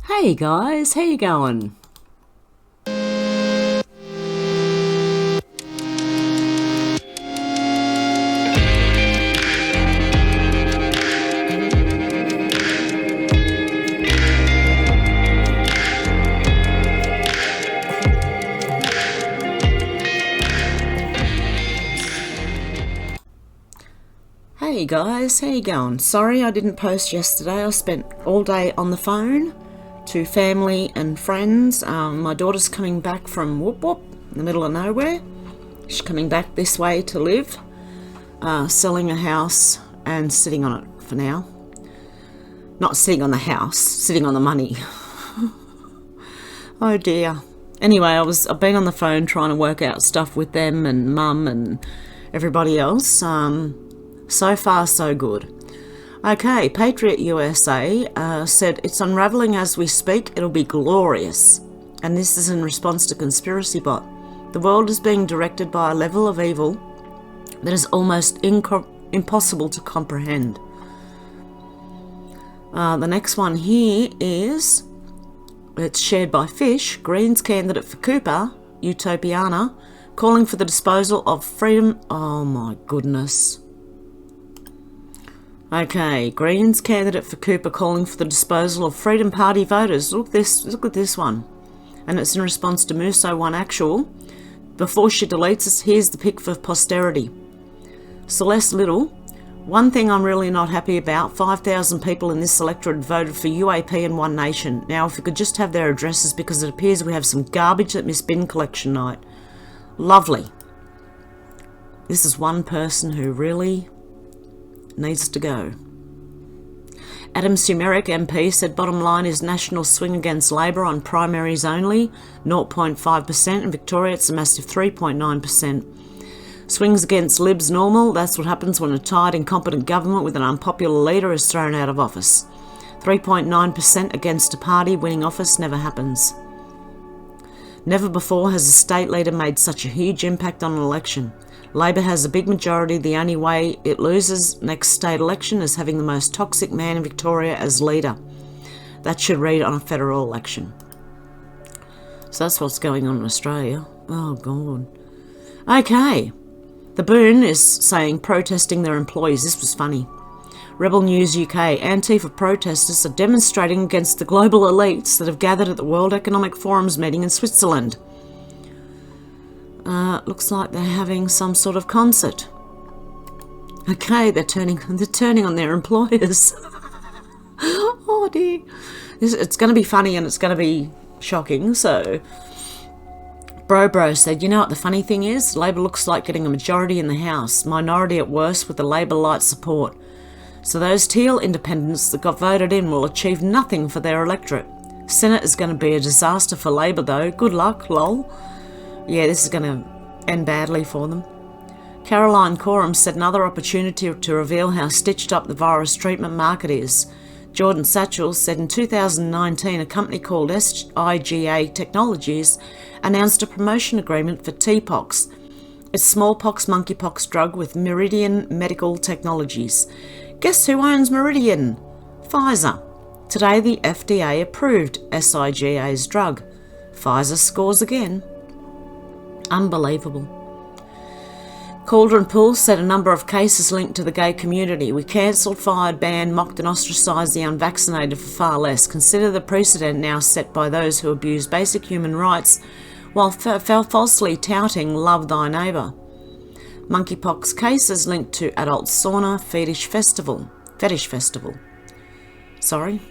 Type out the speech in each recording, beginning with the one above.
Hey guys, how you going? Hey guys, how you going? Sorry I didn't post yesterday. I spent all day on the phone to family and friends. My daughter's coming back from Whoop Whoop, in the middle of nowhere. She's coming back this way to live, selling a house and sitting on it for now. Not sitting on the house, sitting on the money. Oh dear. Anyway, I've been on the phone trying to work out stuff with them and Mum and everybody else. So far, so good. Okay, Patriot USA said, it's unravelling as we speak, it'll be glorious. And this is in response to Conspiracy Bot. The world is being directed by a level of evil that is almost impossible to comprehend. The next one here is, it's shared by Fish, Greens candidate for Cooper, Utopiana, calling for the disposal of freedom. Oh my goodness. Okay, Greens candidate for Cooper calling for the disposal of Freedom Party voters. Look at this one. And it's in response to Muso One Actual. Before she deletes us, here's the pic for posterity. Celeste Little. One thing I'm really not happy about, 5,000 people in this electorate voted for UAP and One Nation. Now if we could just have their addresses, because it appears we have some garbage at Miss Bin collection night. Lovely. This is one person who really needs to go. Adam Sumeric MP said bottom line is national swing against Labor on primaries only, 0.5%. In Victoria it's a massive 3.9%. Swings against Libs normal. That's what happens when a tired, incompetent government with an unpopular leader is thrown out of office. 3.9% against a party winning office never happens. Never before has a state leader made such a huge impact on an election. Labor has a big majority. The only way it loses next state election is having the most toxic man in Victoria as leader. That should read on a federal election. So that's what's going on in Australia. Oh, God. Okay. The Boon is saying protesting their employees. This was funny. Rebel News UK. Antifa protesters are demonstrating against the global elites that have gathered at the World Economic Forum's meeting in Switzerland. Looks like they're having some sort of concert. Okay, they're turning on their employers. Oh dear. It's going to be funny and it's going to be shocking. So, Bro said, you know what the funny thing is? Labor looks like getting a majority in the House, minority at worst with the Labor light support. So those teal independents that got voted in will achieve nothing for their electorate. Senate is going to be a disaster for Labor though. Good luck, lol. Yeah, this is going to end badly for them. Caroline Coram said another opportunity to reveal how stitched up the virus treatment market is. Jordan Satchel said in 2019 a company called SIGA Technologies announced a promotion agreement for TPOXX, its smallpox monkeypox drug with Meridian Medical Technologies. Guess who owns Meridian? Pfizer. Today the FDA approved SIGA's drug. Pfizer scores again. Unbelievable. Cauldron Pool said a number of cases linked to the gay community. We cancelled, fired, banned, mocked and ostracised the unvaccinated for far less. Consider the precedent now set by those who abuse basic human rights while falsely touting love thy neighbour. Monkeypox cases linked to adult sauna fetish festival. Sorry.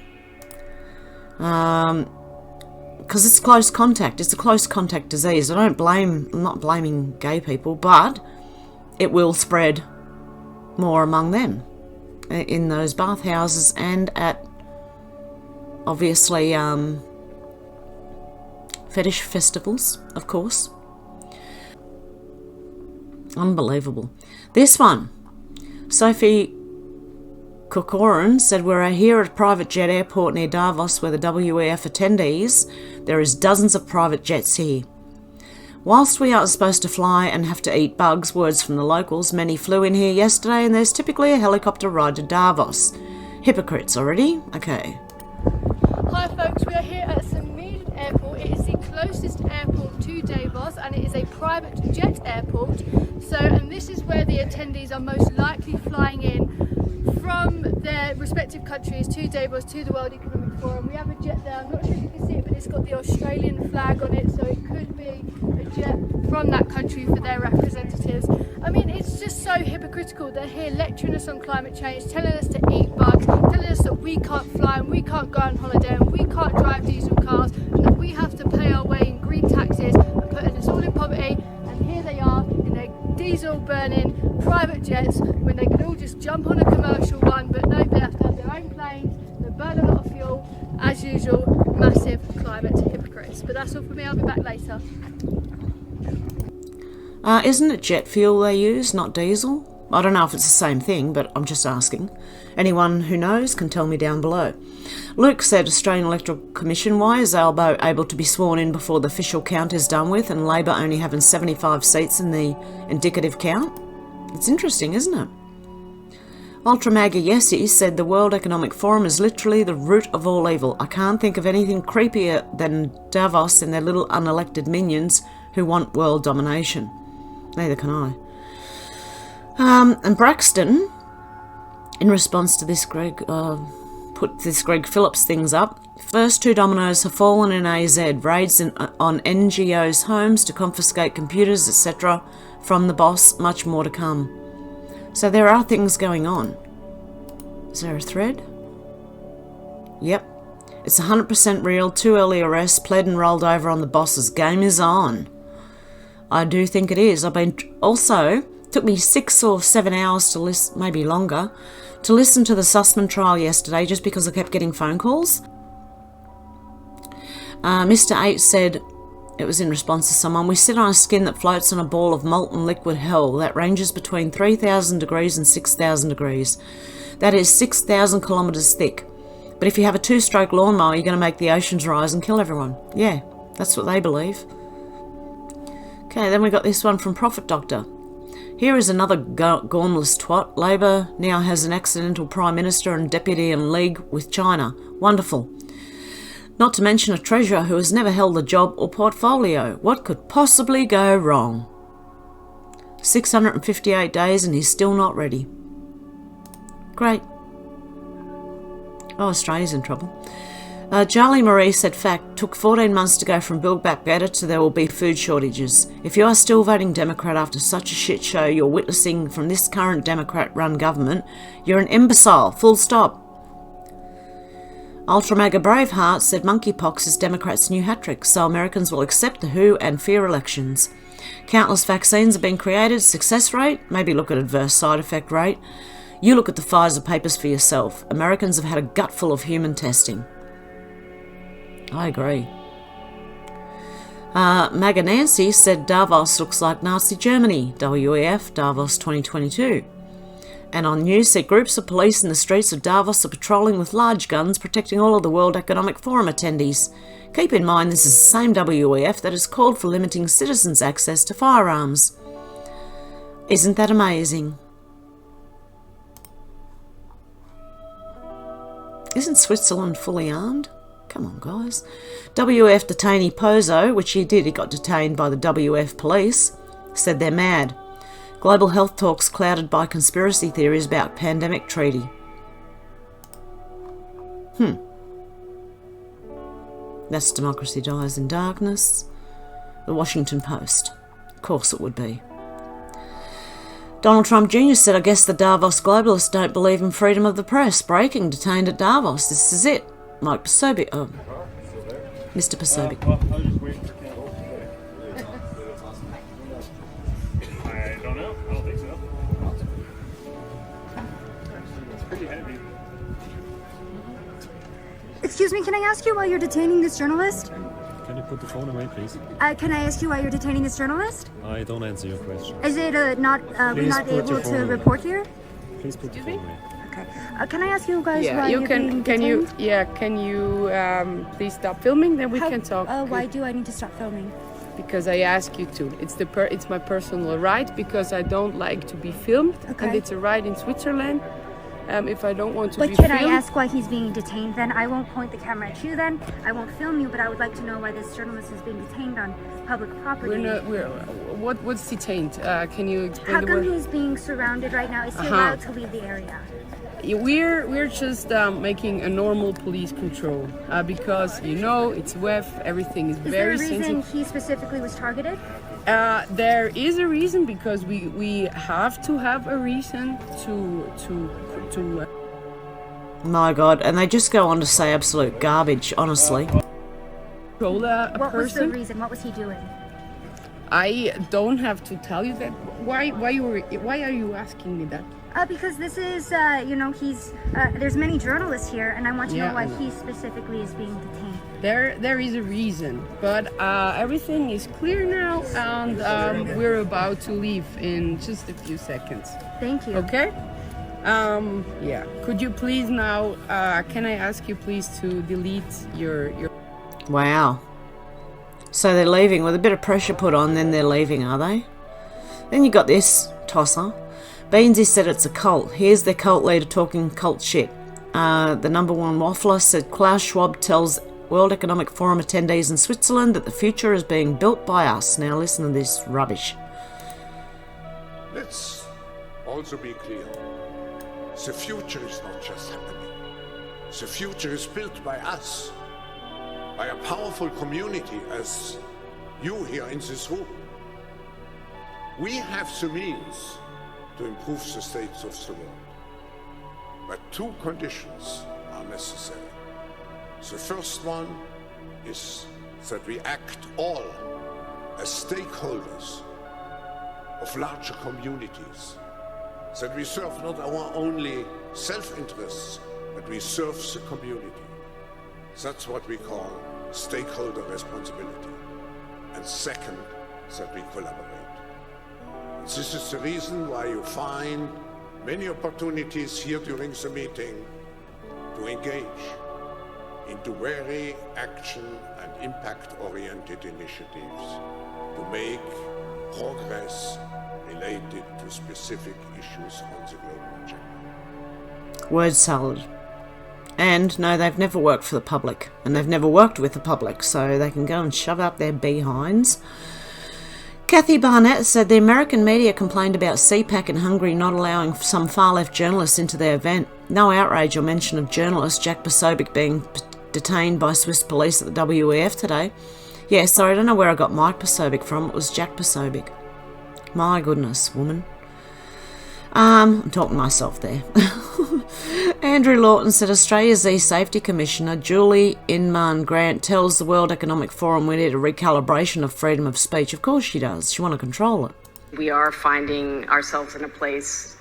Because it's close contact. It's a close contact disease. I'm not blaming gay people, but it will spread more among them in those bathhouses and at, obviously, fetish festivals, of course. Unbelievable. This one, Sophie Corcoran said, we're here at a private jet airport near Davos where the WEF attendees. There is dozens of private jets here. Whilst we are supposed to fly and have to eat bugs, words from the locals, many flew in here yesterday and there's typically a helicopter ride to Davos. Hypocrites already? Okay. Hi folks, we are here closest airport to Davos, and it is a private jet airport. So, and this is where the attendees are most likely flying in from their respective countries to Davos, to the World Economic Forum. We have a jet there, I'm not sure if you can see it, but it's got the Australian flag on it, so it could be a jet from that country for their representatives. I mean, it's just so hypocritical. They're here lecturing us on climate change, telling us to eat bugs, telling us that we can't fly and we can't go on holiday and we can't drive diesel cars, and that we have to pay our way in green taxes and putting us all in poverty. And here they are in their diesel burning private jets when they could all just jump on a commercial one, but no, they have to have their own planes, they burn a lot of fuel, as usual, massive climate hypocrites. But that's all for me, I'll be back later. Isn't it jet fuel they use, not diesel? I don't know if it's the same thing, but I'm just asking. Anyone who knows can tell me down below. Luke said, Australian Electoral Commission, why is Albo able to be sworn in before the official count is done with and Labor only having 75 seats in the indicative count? It's interesting, isn't it? Ultramaga Yessi said the World Economic Forum is literally the root of all evil. I can't think of anything creepier than Davos and their little unelected minions who want world domination. Neither can I. And Braxton, in response to this, Greg Phillips things up. First two dominoes have fallen in AZ. Raids on NGOs' homes to confiscate computers, etc. from the boss. Much more to come. So there are things going on. Is there a thread? Yep. It's 100% real. 2 early arrests, pled and rolled over on the boss's. Game is on. I do think it is. I've been also, took me 6 or 7 hours to listen, maybe longer, to listen to the Sussman trial yesterday just because I kept getting phone calls. Mr. 8 said, it was in response to someone, we sit on a skin that floats on a ball of molten liquid hell that ranges between 3,000 degrees and 6,000 degrees. That is 6,000 kilometres thick. But if you have a 2-stroke lawnmower, you're going to make the oceans rise and kill everyone. Yeah, that's what they believe. Okay, then we got this one from Prophet Doctor. Here is another gormless twat. Labor now has an accidental Prime Minister and Deputy in league with China. Wonderful. Not to mention a treasurer who has never held a job or portfolio. What could possibly go wrong? 658 days and he's still not ready. Great. Oh, Australia's in trouble. Charlie Marie said, fact, took 14 months to go from Build Back Better to there will be food shortages. If you are still voting Democrat after such a shit show you're witnessing from this current Democrat-run government, you're an imbecile, full stop. Ultramaga Braveheart said monkeypox is Democrats' new hat-trick, so Americans will accept the WHO and fear elections. Countless vaccines have been created. Success rate? Maybe look at adverse side effect rate. You look at the Pfizer papers for yourself. Americans have had a gutful of human testing. I agree. Maga Nancy said Davos looks like Nazi Germany. WEF, Davos 2022. And on news said groups of police in the streets of Davos are patrolling with large guns protecting all of the World Economic Forum attendees. Keep in mind this is the same WEF that has called for limiting citizens' access to firearms. Isn't that amazing? Isn't Switzerland fully armed? Come on, guys. WF detainee Pozo, which he did, he got detained by the WF police, said they're mad. Global health talks clouded by conspiracy theories about pandemic treaty. That's Democracy Dies in Darkness. The Washington Post. Of course it would be. Donald Trump Jr. said, I guess the Davos globalists don't believe in freedom of the press. Breaking, detained at Davos. This is it. Mike Posobiec. Oh, Mr. Posobiec. I don't know. I don't think so. It's pretty heavy. Excuse me, can I ask you why you're detaining this journalist? Can you put the phone away, please? Can I ask you why you're detaining this journalist? I don't answer your question. Is it we're not able to report here? Please put the phone away. Okay. Can I ask you guys Yeah, why you you're can. being Can you? detained? Yeah. Can you please stop filming? Then we can talk. Why do I need to stop filming? Because I ask you to. It's my personal right because I don't like to be filmed, Okay. and it's a right in Switzerland. if I don't want to But be can I filmed. ask why he's being detained then? I won't point the camera at you then. I won't film you, but I would like to know why this journalist is being detained on public property. What's detained? Can you explain How the come word? he's being surrounded right now? Is he allowed to leave the area? We're just making a normal police control because it's WEF. Everything is Is there very a reason sensitive. he specifically was targeted? There is a reason because we have to have a reason to My God, and they just go on to say absolute garbage, honestly. control a What was the person. reason? What was he doing? I don't have to tell you that. Why are you asking me that? Because this is, he's, there's many journalists here, and I want to Yeah, know why I know. he specifically is being detained. There is a reason, but everything is clear now, and we're about to leave in just a few seconds. Thank you. Okay? Yeah. Could you please now? Can I ask you please to delete your? Wow. So they're leaving with a bit of pressure put on, then they're leaving, are they? Then you got this tosser. Beansy said it's a cult. Here's their cult leader talking cult shit. The number one waffler said Klaus Schwab tells World Economic Forum attendees in Switzerland that the future is being built by us. Now listen to this rubbish. Let's also be clear. The future is not just happening. The future is built by us, by a powerful community as you here in this room. We have the means to improve the states of the world. But two conditions are necessary. The first one is that we act all as stakeholders of larger communities, that we serve not our only self-interests, but we serve the community. That's what we call stakeholder responsibility. And second, that we collaborate. And this is the reason why you find many opportunities here during the meeting to engage into very action and impact-oriented initiatives to make progress related to specific issues on the global agenda. Word salad. And no, they've never worked for the public, and they've never worked with the public, so they can go and shove up their behinds. Kathy Barnett said the American media complained about CPAC in Hungary not allowing some far-left journalists into their event. No outrage or mention of journalist Jack Posobiec being detained by Swiss police at the WEF today. Yeah, sorry, I don't know where I got Mike Posobiec from. It was Jack Posobiec. My goodness, woman. I'm talking to myself there. Andrew Lawton said Australia's E-Safety Commissioner Julie Inman Grant tells the World Economic Forum we need a recalibration of freedom of speech. Of course she does. She want to control it. We are finding ourselves in a place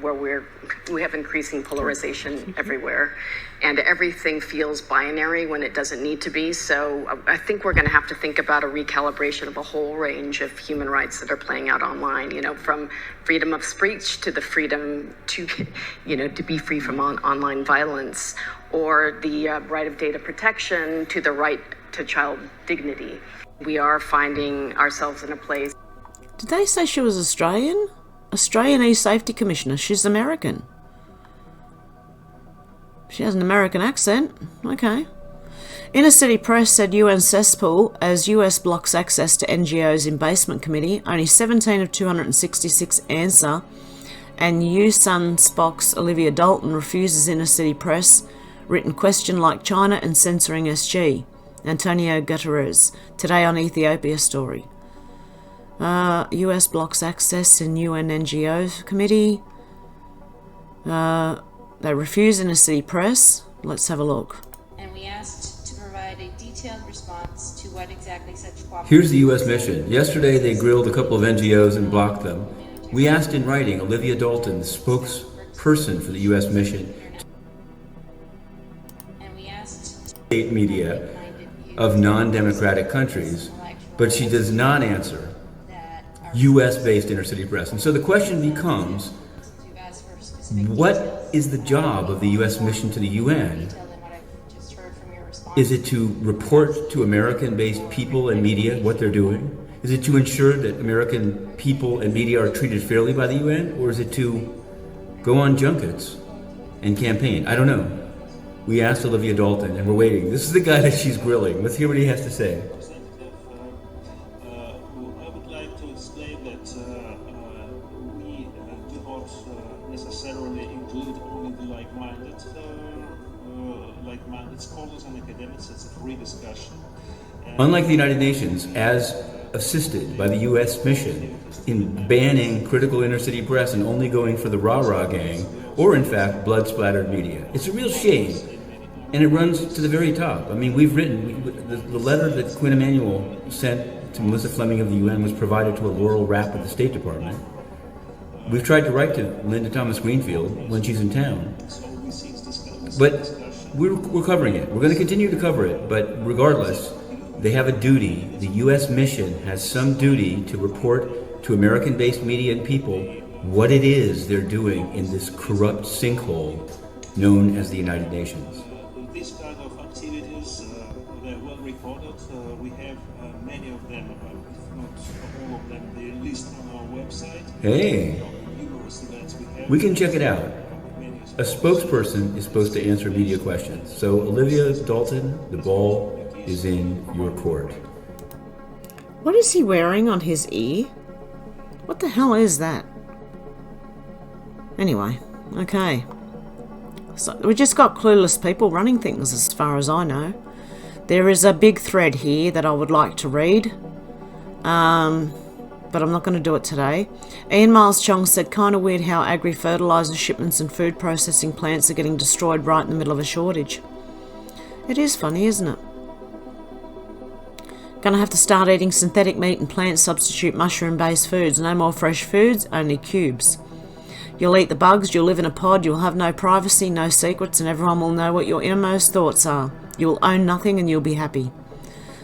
where we have increasing polarization everywhere, and everything feels binary when it doesn't need to be. So I think we're going to have to think about a recalibration of a whole range of human rights that are playing out online, from freedom of speech to the freedom to, to be free from online violence, or the right of data protection to the right to child dignity. We are finding ourselves in a place. Did they say she was Australian? Australian E-Safety Commissioner. She's American. She has an American accent. Okay. Inner City Press said UN cesspool as US blocks access to NGOs in basement committee. Only 17 of 266 answer. And USUN Spock's Olivia Dalton refuses Inner City Press written question like China and censoring SG. Antonio Guterres. Today on Ethiopia story. US blocks access in UN NGO committee. They refuse Inner City Press. Let's have a look. And we asked to provide a detailed response to what exactly such cooperation. Here's the U.S. mission. Yesterday they grilled a couple of NGOs and blocked them. We asked in writing Olivia Dalton, the spokesperson for the U.S. mission, And we asked state media of non-democratic countries, but she does not answer U.S.-based inner city press. And so the question becomes, what is the job of the U.S. mission to the UN? Is it to report to American-based people and media what they're doing? Is it to ensure that American people and media are treated fairly by the UN? Or is it to go on junkets and campaign? I don't know. We asked Olivia Dalton, and we're waiting. This is the guy that she's grilling. Let's hear what he has to say. I would like to explain that we do not necessarily include only the like-minded scholars and academics. It's a free discussion. Unlike the United Nations, as assisted by the U.S. mission in banning critical inner-city press and only going for the rah-rah gang, or in fact, blood-splattered media. It's a real shame, and it runs to the very top. I mean, we've written, the letter that Quinn Emanuel sent to Melissa Fleming of the UN was provided to a Laurel Rapp at the State Department. We've tried to write to Linda Thomas Greenfield when she's in town. But we're covering it. We're going to continue to cover it, but regardless, they have a duty. The U.S. mission has some duty to report to American-based media and people what it is they're doing in this corrupt sinkhole known as the United Nations. These kind of activities, they're well recorded. We have many of them, if not all of them, they're listed on our website. Hey, we can check it out. A spokesperson is supposed to answer media questions. So Olivia Dalton, the ball is in your court. What is he wearing on his ear? What the hell is that? Anyway, okay. So we just got clueless people running things as far as I know. There is a big thread here that I would like to read. But I'm not going to do it today. Ian Miles Chong said, kind of weird how agri-fertiliser shipments and food processing plants are getting destroyed right in the middle of a shortage. It is funny, isn't it? Gonna have to start eating synthetic meat and plant substitute mushroom-based foods. No more fresh foods, only cubes. You'll eat the bugs, you'll live in a pod, you'll have no privacy, no secrets, and everyone will know what your innermost thoughts are. You will own nothing and you'll be happy.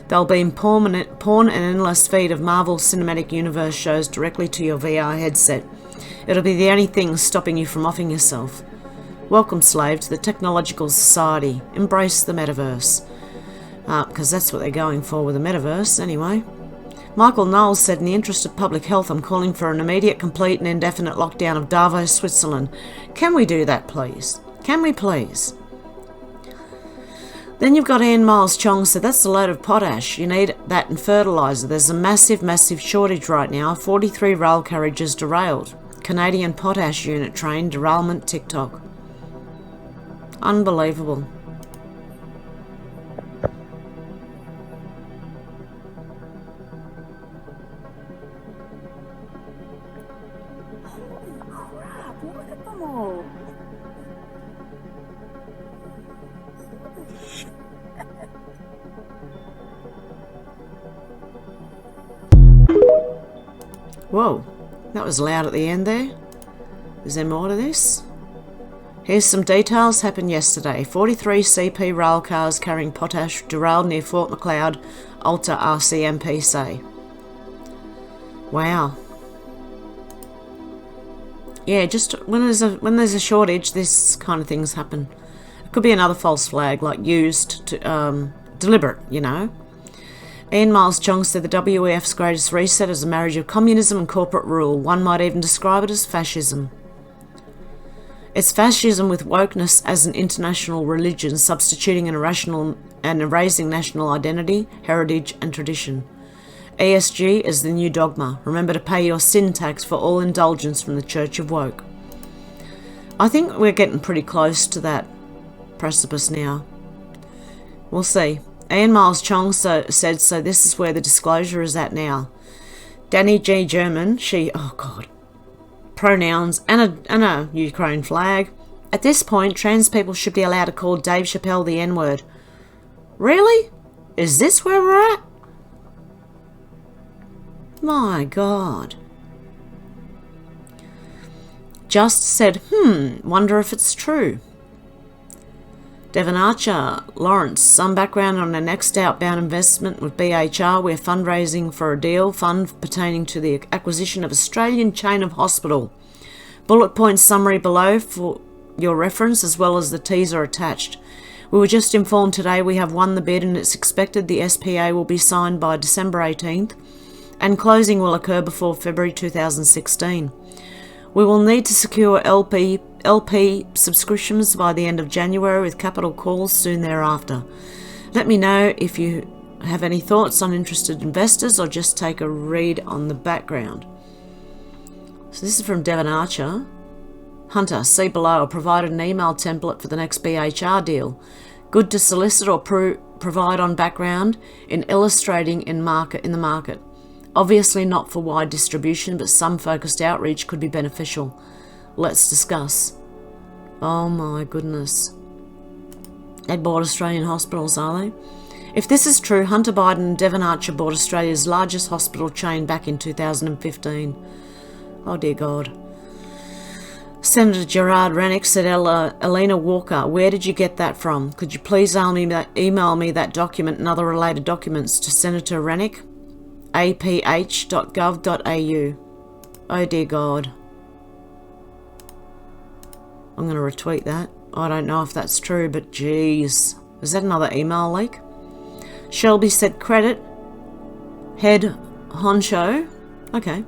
There'll be porn and endless feed of Marvel Cinematic Universe shows directly to your VR headset. It'll be the only thing stopping you from offing yourself. Welcome, slave, to the technological society. Embrace the metaverse. Because that's what they're going for with the metaverse, anyway. Michael Knowles said, in the interest of public health, I'm calling for an immediate, complete and indefinite lockdown of Davos, Switzerland. Can we do that, please? Can we, please? Then you've got Ian Miles Chong said, that's a load of potash. You need that in fertiliser. There's a massive, massive shortage right now. 43 rail carriages derailed. Canadian potash unit train derailment TikTok. Unbelievable. Whoa, that was loud at the end there. Is there more to this? Here's some details happened yesterday. 43 CP rail cars carrying potash derailed near Fort Macleod, Alta RCMP say. Wow. Yeah, just when there's a shortage, this kind of things happen. It could be another false flag, like used to deliberate, you know. Ian Miles Chong said the WEF's greatest reset is a marriage of communism and corporate rule. One might even describe it as fascism. It's fascism with wokeness as an international religion, substituting an irrational and erasing national identity, heritage and tradition. ESG is the new dogma. Remember to pay your sin tax for all indulgence from the Church of Woke. I think we're getting pretty close to that precipice now. We'll see. Ian Miles Chong said, so this is where the disclosure is at now. Danny G. German, she, oh God, pronouns and a Ukraine flag. At this point, trans people should be allowed to call Dave Chappelle the N-word. Really? Is this where we're at? My God. Just said, wonder if it's true. Devon Archer, Lawrence, some background on our next outbound investment with BHR. We're fundraising for a deal fund pertaining to the acquisition of Australian chain of hospital. Bullet point summary below for your reference, as well as the teaser attached. We were just informed today we have won the bid and it's expected the SPA will be signed by December 18th and closing will occur before February 2016. We will need to secure LP subscriptions by the end of January with capital calls soon thereafter. Let me know if you have any thoughts on interested investors or just take a read on the background. So this is from Devon Archer. Hunter, see below, I provided an email template for the next BHR deal. Good to solicit or provide on background in illustrating in the market. Obviously not for wide distribution, but some focused outreach could be beneficial. Let's discuss. Oh my goodness. They bought Australian hospitals, are they? If this is true, Hunter Biden and Devon Archer bought Australia's largest hospital chain back in 2015. Oh dear God. Senator Gerard Rennick said, Elena Walker, where did you get that from? Could you please email me that document and other related documents to Senator Rennick? aph.gov.au. Oh dear God. I'm going to retweet that. I don't know if that's true, but geez. Is that another email leak? Shelby said credit. Head honcho. Okay.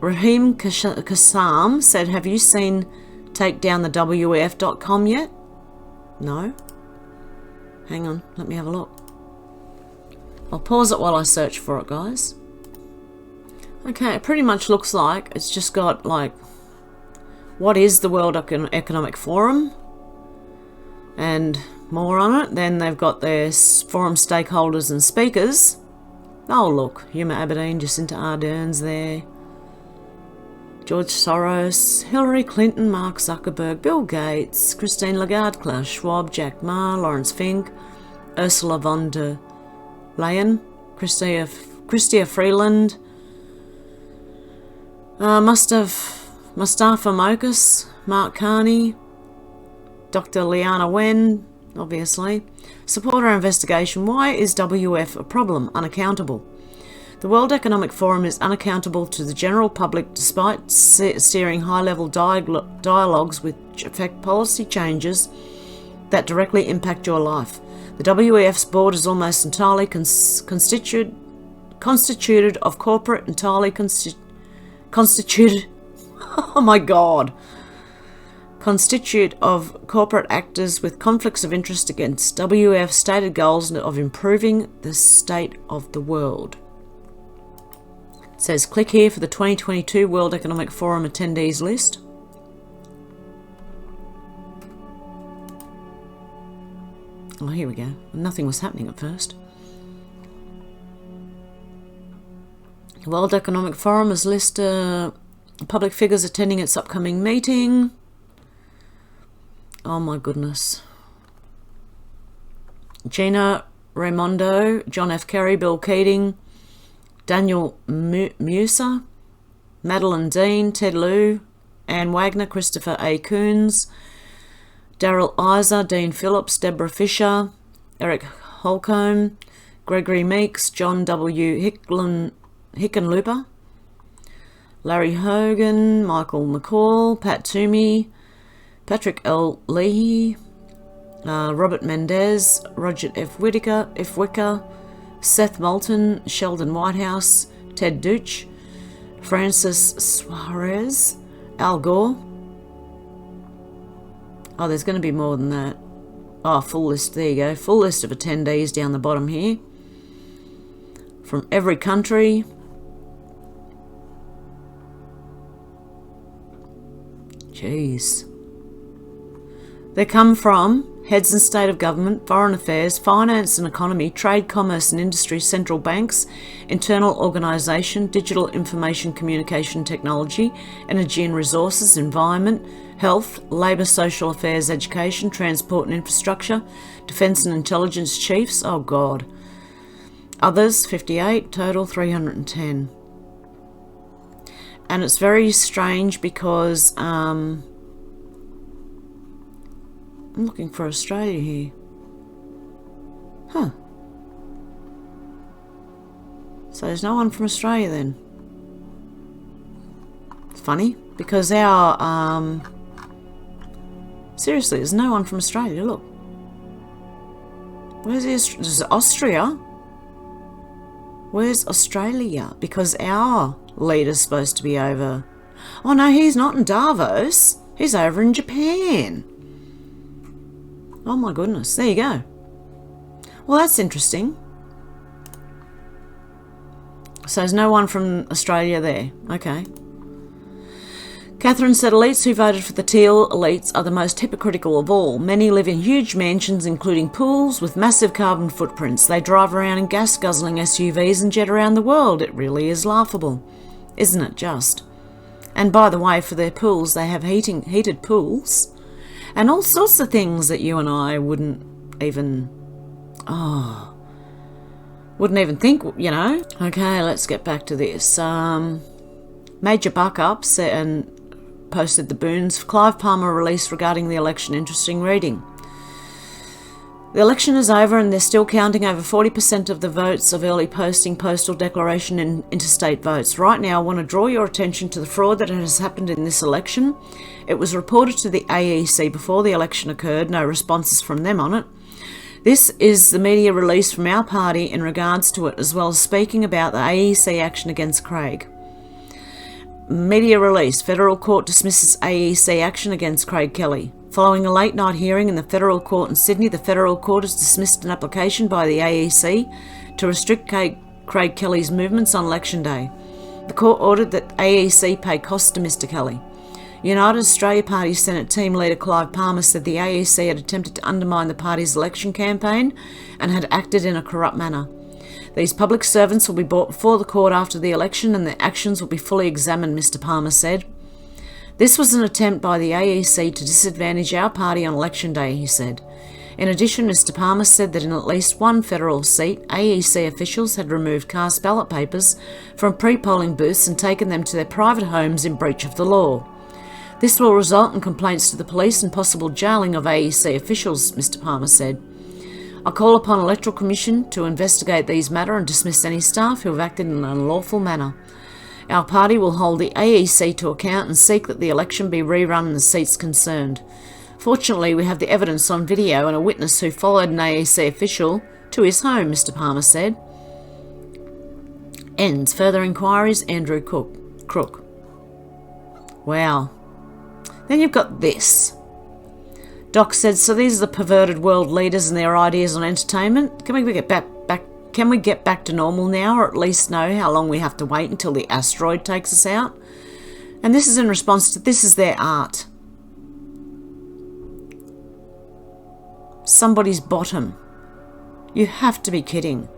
Raheem Kassam said, have you seen takedownthewf.com yet? No. Hang on, let me have a look. I'll pause it while I search for it, guys. Okay, it pretty much looks like it's just got like, what is the World Economic Forum? And more on it. Then they've got their forum stakeholders and speakers. Oh look, Huma Aberdeen, Jacinta Ardern's there. George Soros, Hillary Clinton, Mark Zuckerberg, Bill Gates, Christine Lagarde, Klaus Schwab, Jack Ma, Lawrence Fink, Ursula von der Leyen, Chrystia Freeland, Mustafa Mokas, Mark Carney, Dr. Liana Wen, obviously. Support our investigation. Why is WF a problem? Unaccountable. The World Economic Forum is unaccountable to the general public despite steering high-level dialogues which affect policy changes that directly impact your life. The WEF's board is almost entirely constituted of corporate, constituted of corporate actors with conflicts of interest against WEF's stated goals of improving the state of the world. It says click here for the 2022 World Economic Forum attendees list. Oh, here we go. Nothing was happening at first. The World Economic Forum has listed public figures attending its upcoming meeting. Oh my goodness. Gina Raimondo, John F. Kerry, Bill Keating, Daniel Musa, Madeline Dean, Ted Lieu, Anne Wagner, Christopher A. Coons, Daryl Iser, Dean Phillips, Deborah Fisher, Eric Holcomb, Gregory Meeks, John W. Hickenlooper, Larry Hogan, Michael McCall, Pat Toomey, Patrick L. Leahy, Robert Mendez, Roger F. Wicker, Seth Moulton, Sheldon Whitehouse, Ted Deutsch, Francis Suarez, Al Gore. Oh, there's going to be more than that. Oh, full list. There you go. Full list of attendees down the bottom here. From every country. Jeez. They come from heads and state of government, foreign affairs, finance and economy, trade, commerce and industry, central banks, internal organisation, digital information communication technology, energy and resources, environment, health, labour, social affairs, education, transport and infrastructure, defence and intelligence chiefs, oh God. Others, 58, total 310. And it's very strange because I'm looking for Australia here. Huh. So there's no one from Australia then. It's funny because our seriously, there's no one from Australia. Look, where's Austria? Where's Australia? Because our leader's supposed to be over. Oh no, he's not in Davos. He's over in Japan. Oh my goodness, there you go. Well, that's interesting. So there's no one from Australia there. Okay. Catherine said elites who voted for the teal elites are the most hypocritical of all. Many live in huge mansions, including pools, with massive carbon footprints. They drive around in gas-guzzling SUVs and jet around the world. It really is laughable. Isn't it just? And by the way, for their pools, they have heated pools and all sorts of things that you and I wouldn't even think, you know. Okay, let's get back to this. Major Backup said and posted the boons Clive Palmer released regarding the election. Interesting reading. The election is over and they're still counting over 40% of the votes of early posting, postal declaration and interstate votes. Right now I want to draw your attention to the fraud that has happened in this election. It was reported to the AEC before the election occurred. No responses from them on it. This is the media release from our party in regards to it, as well as speaking about the AEC action against Craig. Media release. Federal Court dismisses AEC action against Craig Kelly. Following a late night hearing in the Federal Court in Sydney, the Federal Court has dismissed an application by the AEC to restrict Craig Kelly's movements on Election Day. The court ordered that AEC pay costs to Mr Kelly. United Australia Party Senate Team Leader Clive Palmer said the AEC had attempted to undermine the party's election campaign and had acted in a corrupt manner. These public servants will be brought before the court after the election and their actions will be fully examined, Mr Palmer said. This was an attempt by the AEC to disadvantage our party on Election Day, he said. In addition, Mr Palmer said that in at least one federal seat, AEC officials had removed cast ballot papers from pre-polling booths and taken them to their private homes in breach of the law. This will result in complaints to the police and possible jailing of AEC officials, Mr Palmer said. I call upon Electoral Commission to investigate these matters and dismiss any staff who have acted in an unlawful manner. Our party will hold the AEC to account and seek that the election be rerun in the seats concerned. Fortunately, we have the evidence on video and a witness who followed an AEC official to his home, Mr Palmer said. Ends. Further inquiries, Andrew Crook. Wow. Then you've got this. Doc said, so these are the perverted world leaders and their ideas on entertainment. Can we get back to normal now, or at least know how long we have to wait until the asteroid takes us out? And this is in response to, this is their art. Somebody's bottom. You have to be kidding.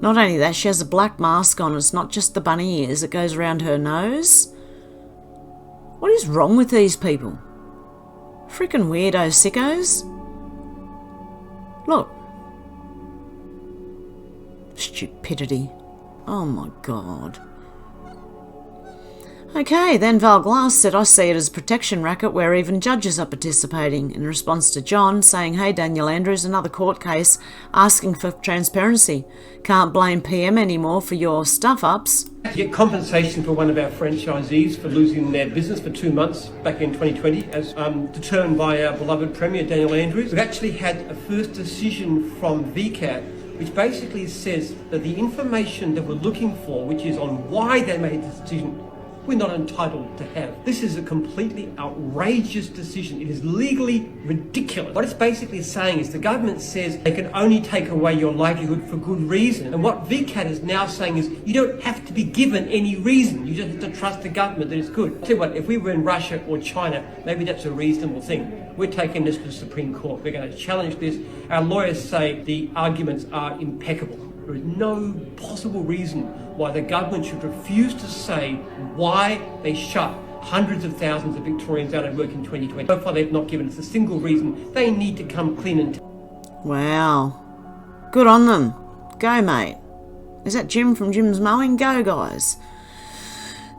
Not only that, she has a black mask on. It's not just the bunny ears that goes around her nose. What is wrong with these people? Freaking weirdo sickos. Look. Stupidity. Oh my god. Okay, then Val Glass said, I see it as a protection racket where even judges are participating. In response to John saying, hey Daniel Andrews, another court case asking for transparency. Can't blame PM anymore for your stuff-ups. To get compensation for one of our franchisees for losing their business for 2 months back in 2020, as determined by our beloved Premier Daniel Andrews. We've actually had a first decision from VCAT, which basically says that the information that we're looking for, which is on why they made this decision, we're not entitled to have. This is a completely outrageous decision. It is legally ridiculous. What it's basically saying is the government says they can only take away your livelihood for good reason. And what VCAT is now saying is you don't have to be given any reason. You just have to trust the government that it's good. I'll tell you what, if we were in Russia or China, maybe that's a reasonable thing. We're taking this to the Supreme Court. We're going to challenge this. Our lawyers say the arguments are impeccable. There is no possible reason why the government should refuse to say why they shut hundreds of thousands of Victorians out of work in 2020. So far they've not given us a single reason. They need to come clean and... Wow. Good on them. Go, mate. Is that Jim from Jim's Mowing? Go, guys.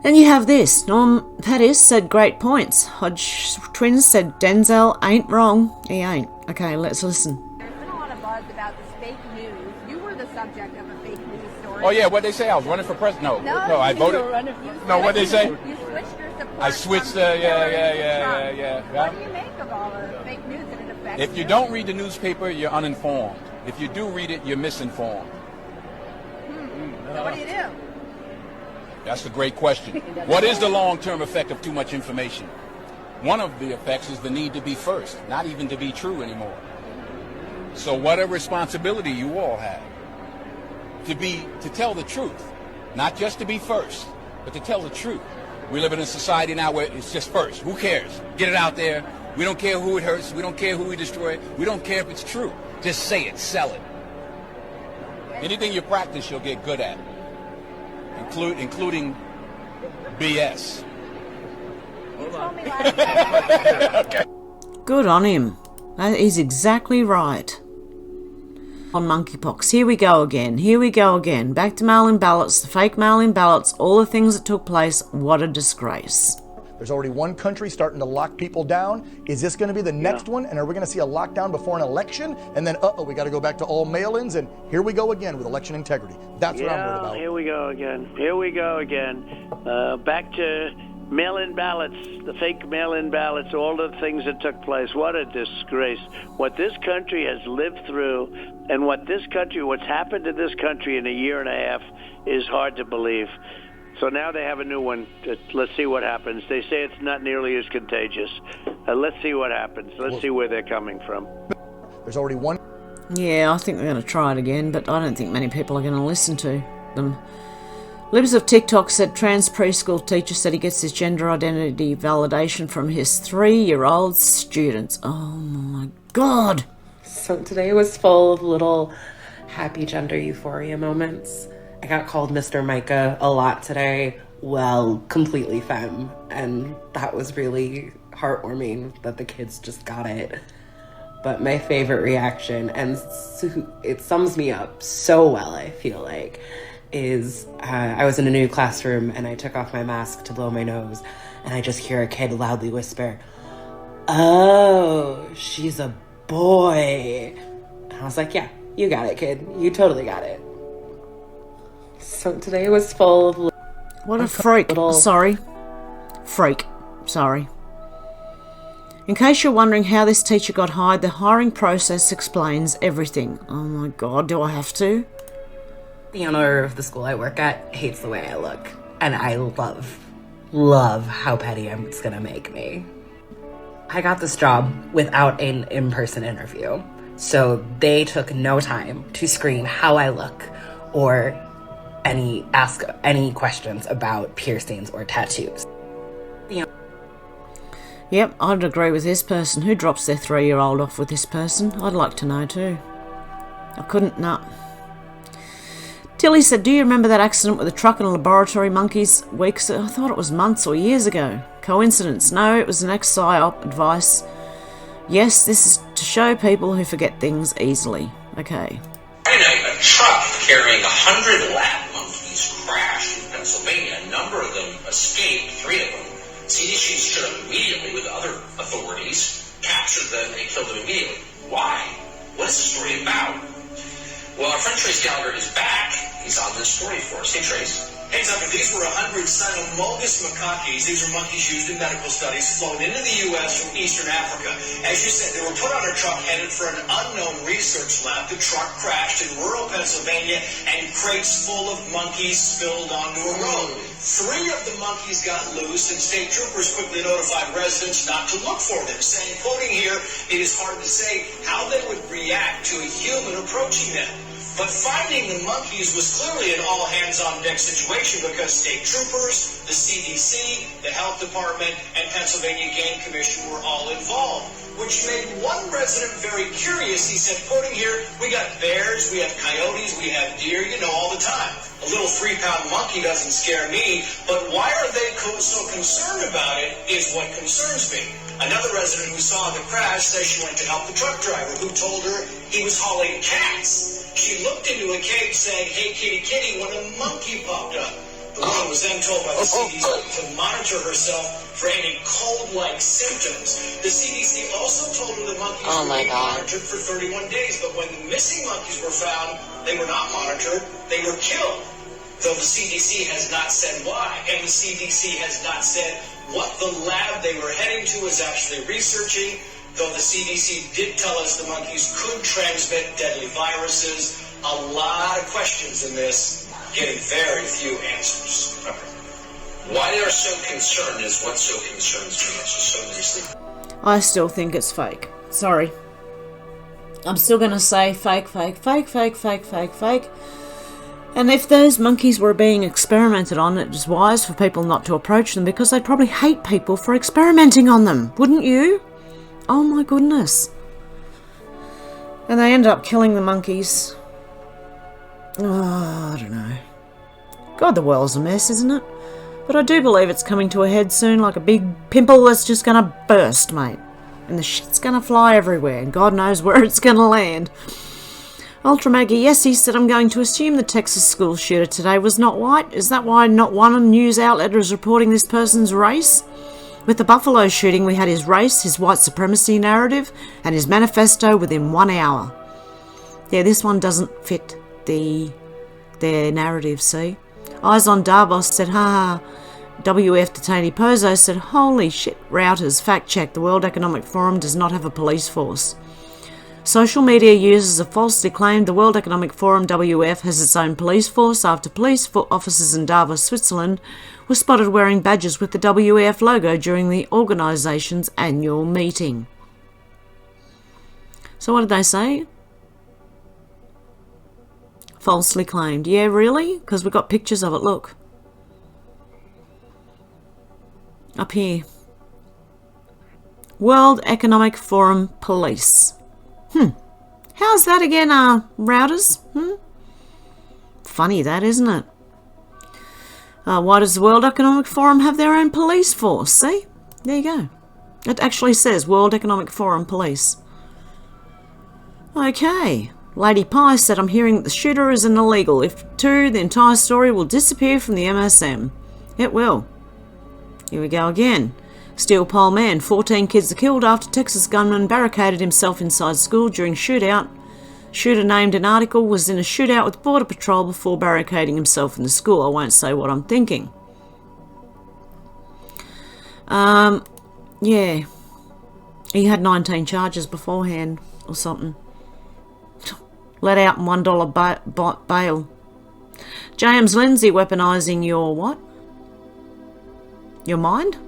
Then you have this. Norm Pattis said great points. Hodge Twins said Denzel ain't wrong. He ain't. Okay, let's listen. There's been a lot of buzz about this fake news. You were the subject of a fake news story. Oh yeah, what'd they say? I was running for president. No, I voted. No, what'd they say? You switched your support. I switched. Yeah. What do you make of all the fake news that it affects? If you don't read the newspaper, you're uninformed. If you do read it, you're misinformed. So what do you do? That's a great question. What is the long-term effect of too much information? One of the effects is the need to be first, not even to be true anymore. So what a responsibility you all have to tell the truth, not just to be first, but to tell the truth. We live in a society now where it's just first. Who cares? Get it out there. We don't care who it hurts. We don't care who we destroy. We don't care if it's true. Just say it, sell it. Anything you practice, you'll get good at, including BS. Okay. Good on him. He's exactly right. On monkeypox, here we go again. Back to mail-in ballots, the fake mail-in ballots, all the things that took place. What a disgrace. There's already one country starting to lock people down. Is this going to be the next one? And are we going to see a lockdown before an election? And then, we got to go back to all mail-ins, and here we go again with election integrity. That's what I'm worried about. Here we go again. Back to mail-in ballots, the fake mail-in ballots, all the things that took place. What a disgrace. What this country has lived through and what's happened to this country in a year and a half is hard to believe. So now they have a new one. Let's see what happens. They say it's not nearly as contagious. Let's see what happens. Let's see where they're coming from. There's already one. Yeah, I think they're going to try it again, but I don't think many people are going to listen to them. Libs of TikTok said trans preschool teacher said he gets his gender identity validation from his 3-year-old students. Oh my God. So today was full of little happy gender euphoria moments. I got called Mr. Micah a lot today. Well, completely femme. And that was really heartwarming that the kids just got it. But my favorite reaction, and it sums me up so well, I feel like, is I was in a new classroom and I took off my mask to blow my nose and I just hear a kid loudly whisper, "Oh, she's a boy." And I was like, yeah, you got it, kid. You totally got it. So today was full of... What a freak. Freak. Sorry. In case you're wondering how this teacher got hired, the hiring process explains everything. Oh my God, do I have to? The owner of the school I work at hates the way I look. And I love how petty it's gonna make me. I got this job without an in-person interview. So they took no time to screen how I look or ask any questions about piercings or tattoos. Yep, I'd agree with this person. Who drops their 3-year-old off with this person? I'd like to know too. I couldn't, nah. Tilly said, do you remember that accident with the truck and laboratory monkeys weeks ago? I thought it was months or years ago. Coincidence? No, it was an ex-PSYOP advice. Yes, this is to show people who forget things easily. Okay. Friday night, a truck carrying 100 lab monkeys crashed in Pennsylvania. A number of them escaped, 3 of them. CDC showed up immediately with other authorities, captured them, and killed them immediately. Why? What is the story about? Well, our friend Trace Gallagher is back. He's on this story for us. Hey, Trace. Hey, Tucker, these were 100 cynomolgus macaques. These are monkeys used in medical studies, flown into the U.S. from Eastern Africa. As you said, they were put on a truck headed for an unknown research lab. The truck crashed in rural Pennsylvania, and crates full of monkeys spilled onto a road. 3 of the monkeys got loose, and state troopers quickly notified residents not to look for them, saying, quoting here, "It is hard to say how they would react to a human approaching them." But finding the monkeys was clearly an all-hands-on-deck situation because state troopers, the CDC, the Health Department, and Pennsylvania Game Commission were all involved, which made one resident very curious. He said, quoting here, "We got bears, we have coyotes, we have deer, all the time. A little 3-pound monkey doesn't scare me, but why are they so concerned about it is what concerns me." Another resident who saw the crash says she went to help the truck driver, who told her he was hauling cats. She looked into a cage saying, "Hey, kitty, kitty," when a monkey popped up. The woman was then told by the CDC to monitor herself for any cold-like symptoms. The CDC also told her the monkeys were being monitored for 31 days, but when the missing monkeys were found, they were not monitored, they were killed. Though the CDC has not said why, and the CDC has not said what the lab they were heading to is actually researching, though the CDC did tell us the monkeys could transmit deadly viruses. A lot of questions in this, getting very few answers. Why they're so concerned is what so concerns me. It's just so nicely. I still think it's fake. Sorry. I'm still going to say fake, fake, fake, fake, fake, fake, fake. And if those monkeys were being experimented on, it is wise for people not to approach them because they'd probably hate people for experimenting on them, wouldn't you? Oh my goodness. And they end up killing the monkeys. Oh, I don't know. God, the world's a mess, isn't it? But I do believe it's coming to a head soon, like a big pimple that's just going to burst, mate. And the shit's going to fly everywhere, and God knows where it's going to land. Ultra Maggie, yes, he said, I'm going to assume the Texas school shooter today was not white. Is that why not one news outlet is reporting this person's race? With the Buffalo shooting, we had his race, his white supremacy narrative, and his manifesto within 1 hour. Yeah, this one doesn't fit their narrative, see? Eyes on Davos said, ha. WF detainee Pozo said, holy shit, routers, fact check, the World Economic Forum does not have a police force. Social media users have falsely claimed the World Economic Forum WF has its own police force after police officers in Davos, Switzerland were spotted wearing badges with the WF logo during the organisation's annual meeting. So what did they say? Falsely claimed. Yeah, really? Because we've got pictures of it, look. Up here. World Economic Forum Police. How's that again, routers? Funny that, isn't it? Why does the World Economic Forum have their own police force? See? There you go. It actually says World Economic Forum Police. Okay. Lady Pie said, I'm hearing that the shooter is an illegal. If true, the entire story will disappear from the MSM. It will. Here we go again. Steel Pole Man, 14 kids are killed after Texas gunman barricaded himself inside school during shootout. Shooter named in article was in a shootout with Border Patrol before barricading himself in the school. I won't say what I'm thinking. Yeah. He had 19 charges beforehand or something. Let out in $1 bail. James Lindsay weaponising your what? Your mind?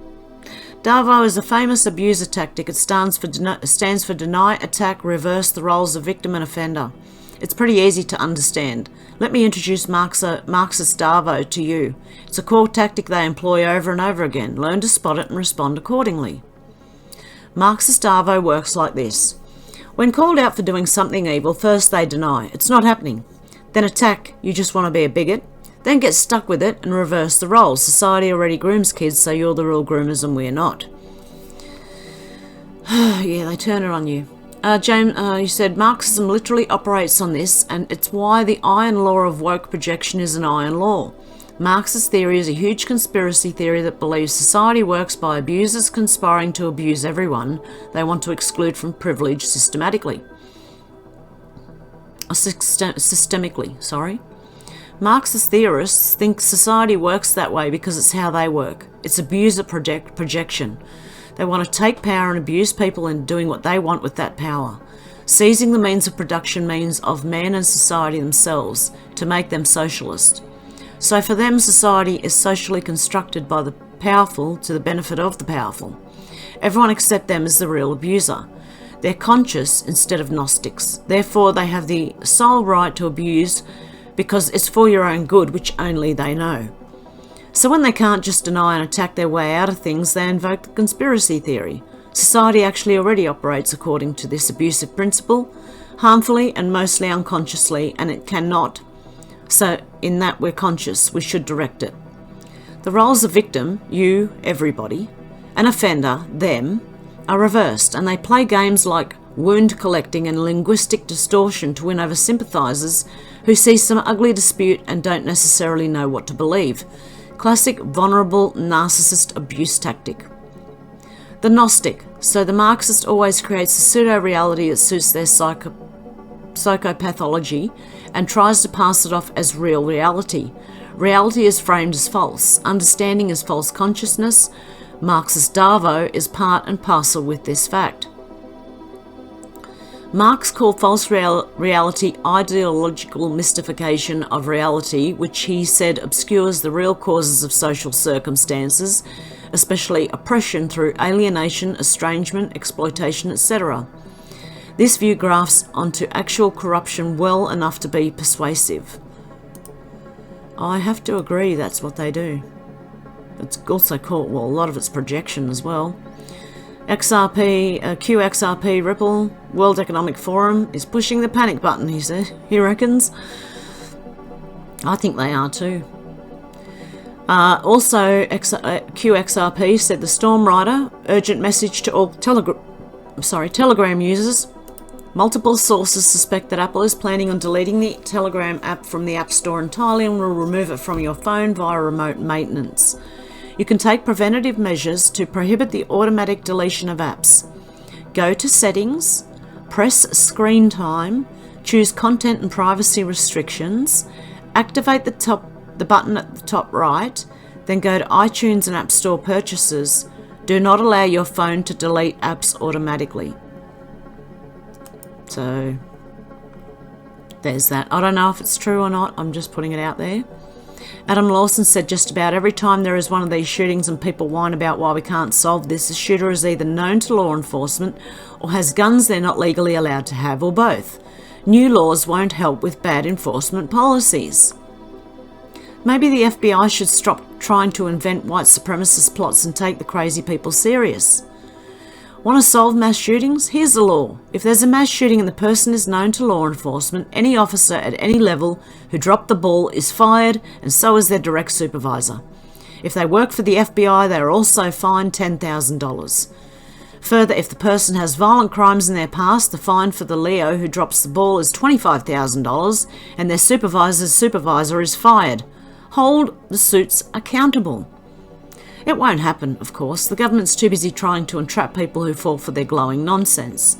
Darvo is a famous abuser tactic. It stands for deny, attack, reverse the roles of victim and offender. It's pretty easy to understand. Let me introduce Marxist Darvo to you. It's a core tactic they employ over and over again. Learn to spot it and respond accordingly. Marxist Darvo works like this. When called out for doing something evil, first they deny. It's not happening. Then attack. You just want to be a bigot. Then get stuck with it and reverse the roles. Society already grooms kids, so you're the real groomers and we're not. Yeah, they turn it on you. James, you said Marxism literally operates on this, and it's why the iron law of woke projection is an iron law. Marxist theory is a huge conspiracy theory that believes society works by abusers conspiring to abuse everyone they want to exclude from privilege systematically. Systemically, sorry. Marxist theorists think society works that way because it's how they work. It's abuser projection. They want to take power and abuse people in doing what they want with that power. Seizing the means of production means of man and society themselves to make them socialist. So for them, society is socially constructed by the powerful to the benefit of the powerful. Everyone except them is the real abuser. They're conscious instead of Gnostics. Therefore, they have the sole right to abuse because it's for your own good, which only they know. So when they can't just deny and attack their way out of things, they invoke the conspiracy theory. Society actually already operates according to this abusive principle, harmfully and mostly unconsciously, and it cannot. So in that we're conscious, we should direct it. The roles of victim, you, everybody, and offender, them, are reversed, and they play games like wound collecting and linguistic distortion to win over sympathisers who see some ugly dispute and don't necessarily know what to believe. Classic vulnerable narcissist abuse tactic. The Gnostic. So the Marxist always creates a pseudo-reality that suits their psychopathology and tries to pass it off as real reality. Reality is framed as false. Understanding is false consciousness. Marxist Darvo is part and parcel with this fact. Marx called false reality ideological mystification of reality, which he said obscures the real causes of social circumstances, especially oppression through alienation, estrangement, exploitation, etc. This view grafts onto actual corruption well enough to be persuasive. I have to agree that's what they do. It's also called, well, a lot of it's projection as well. QXRP Ripple, World Economic Forum, is pushing the panic button, he reckons. I think they are too. Also, QXRP said the Storm Rider, urgent message to all Telegram users. Multiple sources suspect that Apple is planning on deleting the Telegram app from the App Store entirely and will remove it from your phone via remote maintenance. You can take preventative measures to prohibit the automatic deletion of apps. Go to Settings, press Screen Time, choose Content and Privacy Restrictions, activate the button at the top right, then go to iTunes and App Store Purchases. Do not allow your phone to delete apps automatically. So, there's that. I don't know if it's true or not, I'm just putting it out there. Adam Lawson said just about every time there is one of these shootings and people whine about why we can't solve this, the shooter is either known to law enforcement or has guns they're not legally allowed to have, or both. New laws won't help with bad enforcement policies. Maybe the FBI should stop trying to invent white supremacist plots and take the crazy people serious. Want to solve mass shootings? Here's the law. If there's a mass shooting and the person is known to law enforcement, any officer at any level who dropped the ball is fired, and so is their direct supervisor. If they work for the FBI, they are also fined $10,000. Further, if the person has violent crimes in their past, the fine for the Leo who drops the ball is $25,000, and their supervisor's supervisor is fired. Hold the suits accountable. It won't happen, of course. The government's too busy trying to entrap people who fall for their glowing nonsense.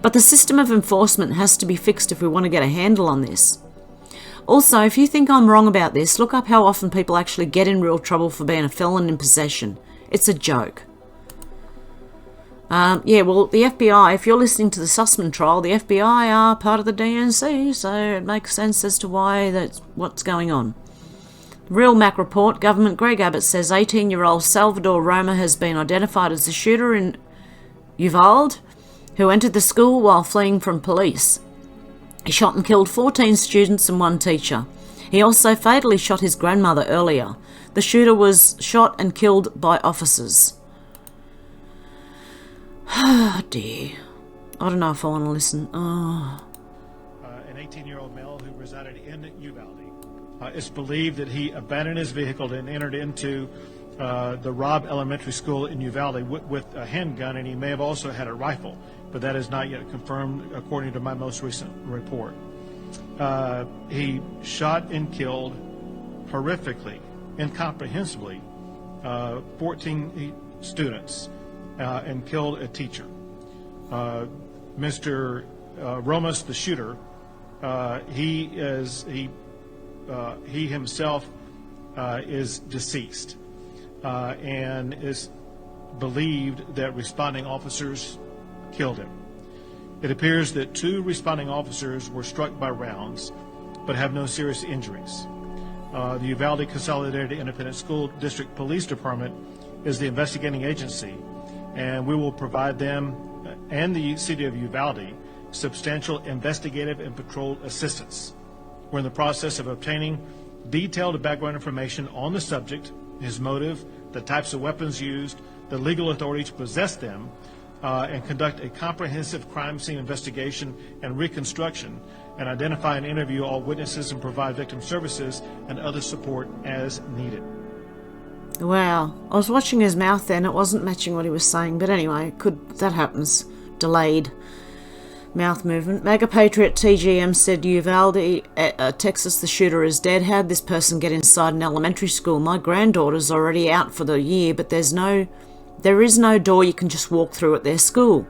But the system of enforcement has to be fixed if we want to get a handle on this. Also, if you think I'm wrong about this, look up how often people actually get in real trouble for being a felon in possession. It's a joke. Yeah, well, the FBI, if you're listening to the Sussman trial, the FBI are part of the DNC, so it makes sense as to why that's what's going on. Real Mac report, government, Greg Abbott says 18-year-old Salvador Roma has been identified as the shooter in Uvalde, who entered the school while fleeing from police. He shot and killed 14 students and 1 teacher. He also fatally shot his grandmother earlier. The shooter was shot and killed by officers. Oh dear. I don't know if I want to listen. Oh. An 18-year-old male who resided in Uvalde. It's believed that he abandoned his vehicle and entered into the Robb Elementary School in Uvalde with a handgun, and he may have also had a rifle, but that is not yet confirmed according to my most recent report. He shot and killed horrifically, incomprehensibly, 14 students and killed a teacher. Mr. Romas, the shooter, he himself is deceased and is believed that responding officers killed him. It appears that 2 responding officers were struck by rounds but have no serious injuries. The Uvalde Consolidated Independent School District Police Department is the investigating agency, and we will provide them and the city of Uvalde substantial investigative and patrol assistance. We're in the process of obtaining detailed background information on the subject, his motive, the types of weapons used, the legal authority to possess them, and conduct a comprehensive crime scene investigation and reconstruction, and identify and interview all witnesses and provide victim services and other support as needed. Wow. I was watching his mouth then. It wasn't matching what he was saying, but anyway, that happens. Delayed mouth movement. Mega Patriot TGM said Uvalde, Texas, the shooter is dead. How'd this person get inside an elementary school? My granddaughter's already out for the year, but there is no door you can just walk through at their school.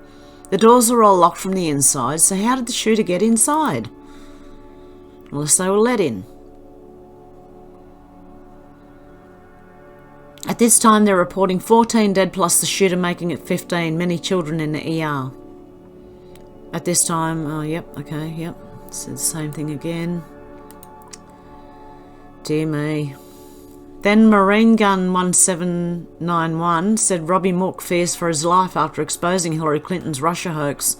The doors are all locked from the inside, so how did the shooter get inside? Unless they were let in. At this time, they're reporting 14 dead plus the shooter, making it 15, many children in the ER. At this time, yep, okay, yep. Said the same thing again. Dear me. Then Marine Gun 1791 said Robbie Mook fears for his life after exposing Hillary Clinton's Russia hoax.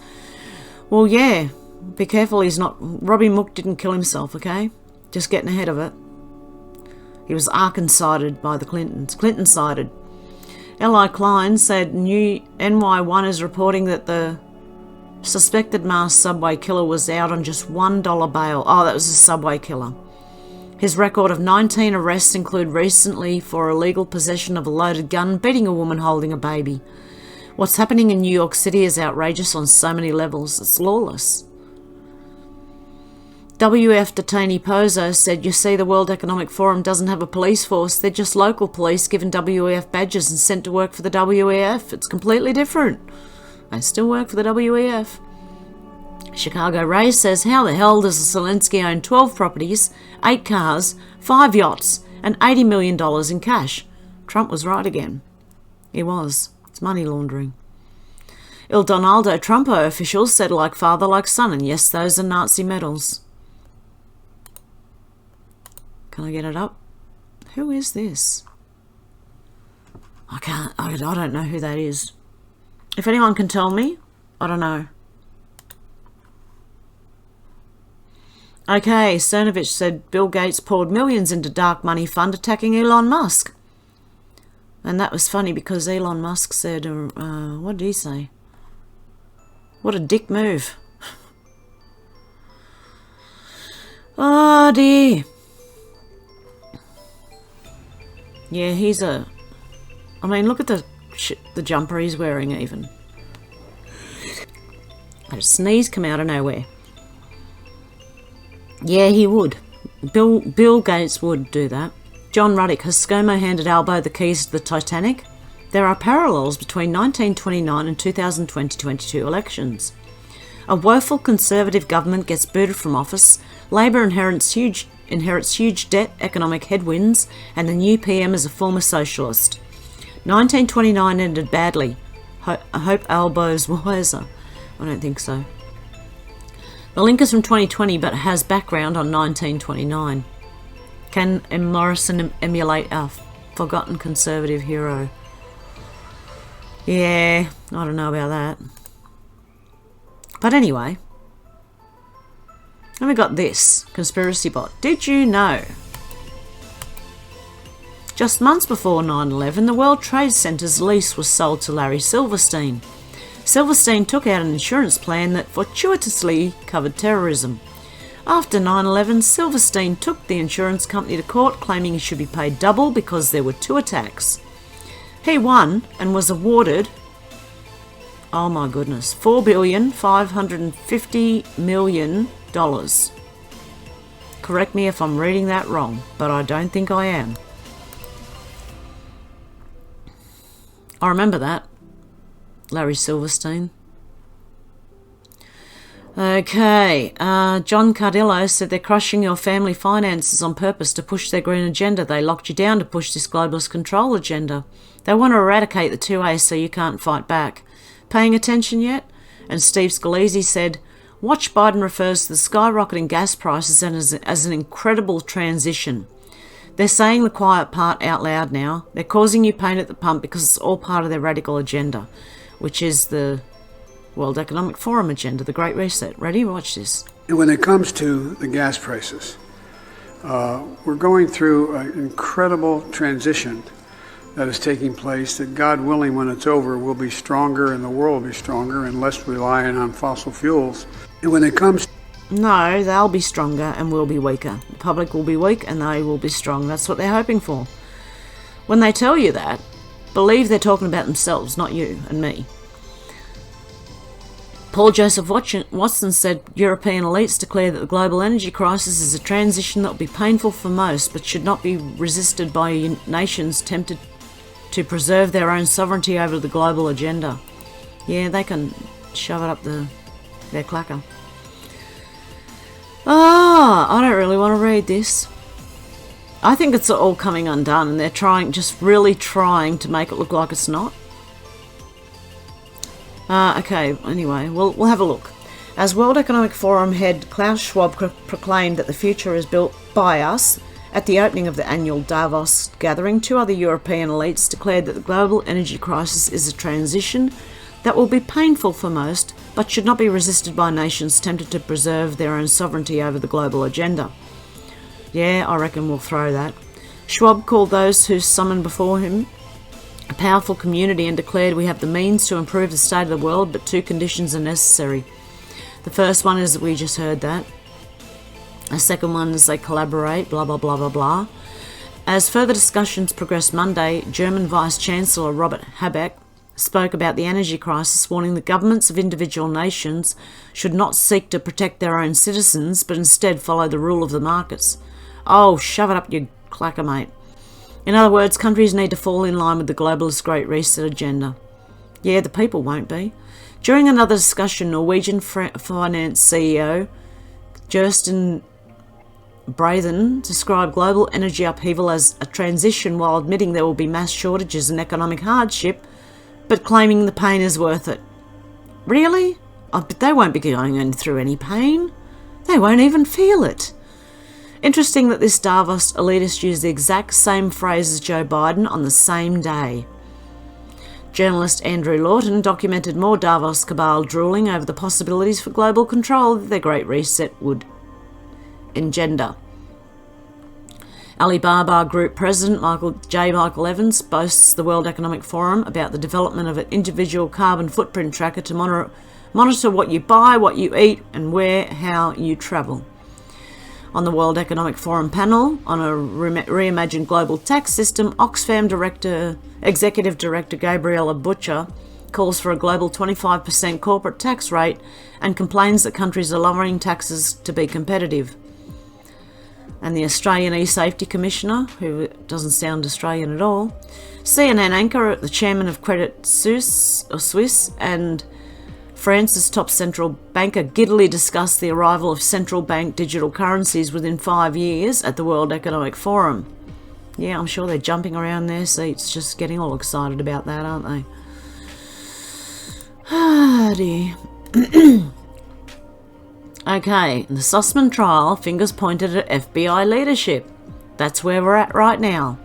Well, yeah, be careful he's not... Robbie Mook didn't kill himself, okay? Just getting ahead of it. He was Arkansas-sided by the Clintons. Clinton-sided. L.I. Klein said new NY1 is reporting that the suspected masked subway killer was out on just $1 bail. Oh, that was a subway killer. His record of 19 arrests include recently for illegal possession of a loaded gun, beating a woman holding a baby. What's happening in New York City is outrageous on so many levels. It's lawless. WF detainee Pozo said, you see, the World Economic Forum doesn't have a police force. They're just local police given WEF badges and sent to work for the WEF. It's completely different. They still work for the WEF. Chicago Ray says, how the hell does Zelensky own 12 properties, 8 cars, 5 yachts, and $80 million in cash? Trump was right again. He was. It's money laundering. Il Donaldo Trumpo officials said like father, like son, and yes, those are Nazi medals. Can I get it up? Who is this? I can't. I don't know who that is. If anyone can tell me, I don't know. Okay, Cernovich said Bill Gates poured millions into dark money fund attacking Elon Musk. And that was funny because Elon Musk said, what did he say? What a dick move. Oh dear. Yeah, he's a... I mean, look at the jumper he's wearing even. A sneeze come out of nowhere. Yeah, he would. Bill Gates would do that. John Ruddick, has ScoMo handed Albo the keys to the Titanic? There are parallels between 1929 and 2020-22 elections. A woeful Conservative government gets booted from office, Labor inherits huge debt, economic headwinds, and the new PM is a former socialist. 1929 ended badly. I hope Albo's wiser. I don't think so. The link is from 2020 but has background on 1929. Can M. Morrison emulate our forgotten Conservative hero? Yeah, I don't know about that. But anyway, and we got this conspiracy bot. Did you know? Just months before 9/11, the World Trade Center's lease was sold to Larry Silverstein. Silverstein took out an insurance plan that fortuitously covered terrorism. After 9/11, Silverstein took the insurance company to court, claiming he should be paid double because there were 2 attacks. He won and was awarded, oh my goodness, $4,550 million. Correct me if I'm reading that wrong, but I don't think I am. I remember that. Larry Silverstein. Okay, John Cardillo said they're crushing your family finances on purpose to push their green agenda. They locked you down to push this globalist control agenda. They want to eradicate the 2A so you can't fight back. Paying attention yet? And Steve Scalise said, watch Biden refers to the skyrocketing gas prices as an incredible transition. They're saying the quiet part out loud now. They're causing you pain at the pump because it's all part of their radical agenda, which is the World Economic Forum agenda, the Great Reset. Ready? Watch this. When it comes to the gas prices, we're going through an incredible transition that is taking place that, God willing, when it's over, we'll be stronger and the world will be stronger and less reliant on fossil fuels. And when it comes... No, they'll be stronger and we'll be weaker. The public will be weak and they will be strong. That's what they're hoping for. When they tell you that, believe they're talking about themselves, not you and me. Paul Joseph Watson said European elites declare that the global energy crisis is a transition that will be painful for most, but should not be resisted by nations tempted to preserve their own sovereignty over the global agenda. Yeah, they can shove it up their clacker. I don't really want to read this. I think it's all coming undone and they're just really trying to make it look like it's not. Okay, anyway, we'll have a look. As World Economic Forum head Klaus Schwab proclaimed that the future is built by us, at the opening of the annual Davos gathering, 2 other European elites declared that the global energy crisis is a transition that will be painful for most, but should not be resisted by nations tempted to preserve their own sovereignty over the global agenda. Yeah, I reckon we'll throw that. Schwab called those who summoned before him a powerful community and declared, "We have the means to improve the state of the world, but 2 conditions are necessary. The first one is that we just heard that. The second one is they collaborate, blah, blah, blah, blah, blah." As further discussions progressed Monday, German Vice-Chancellor Robert Habeck spoke about the energy crisis, warning the governments of individual nations should not seek to protect their own citizens, but instead follow the rule of the markets. Oh, shove it up your clacker, mate. In other words, countries need to fall in line with the globalist Great Reset agenda. Yeah, the people won't be. During another discussion, Norwegian finance CEO Kirsten Brathen described global energy upheaval as a transition while admitting there will be mass shortages and economic hardship, but claiming the pain is worth it. Really? Oh, but they won't be going through any pain. They won't even feel it. Interesting that this Davos elitist used the exact same phrase as Joe Biden on the same day. Journalist Andrew Lawton documented more Davos cabal drooling over the possibilities for global control that their Great Reset would engender. Alibaba Group President Michael Evans boasts the World Economic Forum about the development of an individual carbon footprint tracker to monitor what you buy, what you eat, and how you travel. On the World Economic Forum panel on a reimagined global tax system, Oxfam Executive Director Gabriella Butcher calls for a global 25% corporate tax rate and complains that countries are lowering taxes to be competitive. And the Australian E-Safety Commissioner, who doesn't sound Australian at all, CNN anchor, the chairman of Credit Suisse, and France's top central banker giddily discussed the arrival of central bank digital currencies within 5 years at the World Economic Forum. Yeah, I'm sure they're jumping around their seats, just getting all excited about that, aren't they? Ah, dear. Okay, the Sussman trial, fingers pointed at FBI leadership. That's where we're at right now.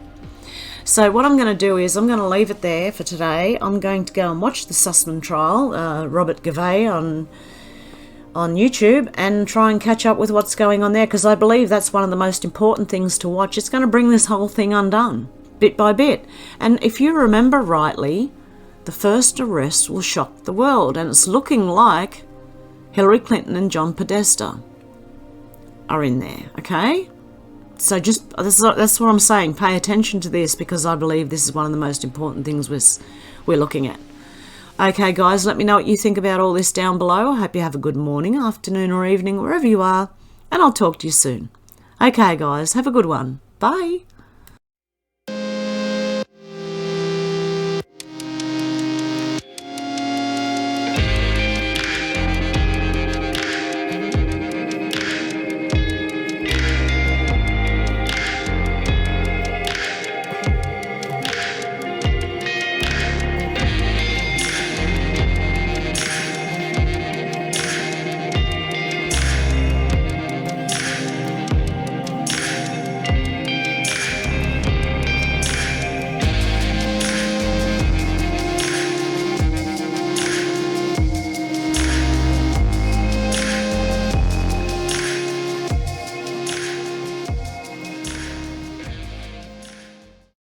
So what I'm going to do is I'm going to leave it there for today. I'm going to go and watch the Sussman trial, Robert Gavay on YouTube, and try and catch up with what's going on there, because I believe that's one of the most important things to watch. It's going to bring this whole thing undone, bit by bit. And if you remember rightly, the first arrest will shock the world, and it's looking like Hillary Clinton and John Podesta are in there, okay? So just, that's what I'm saying. Pay attention to this, because I believe this is one of the most important things we're looking at. Okay, guys, let me know what you think about all this down below. I hope you have a good morning, afternoon, or evening, wherever you are, and I'll talk to you soon. Okay, guys, have a good one. Bye.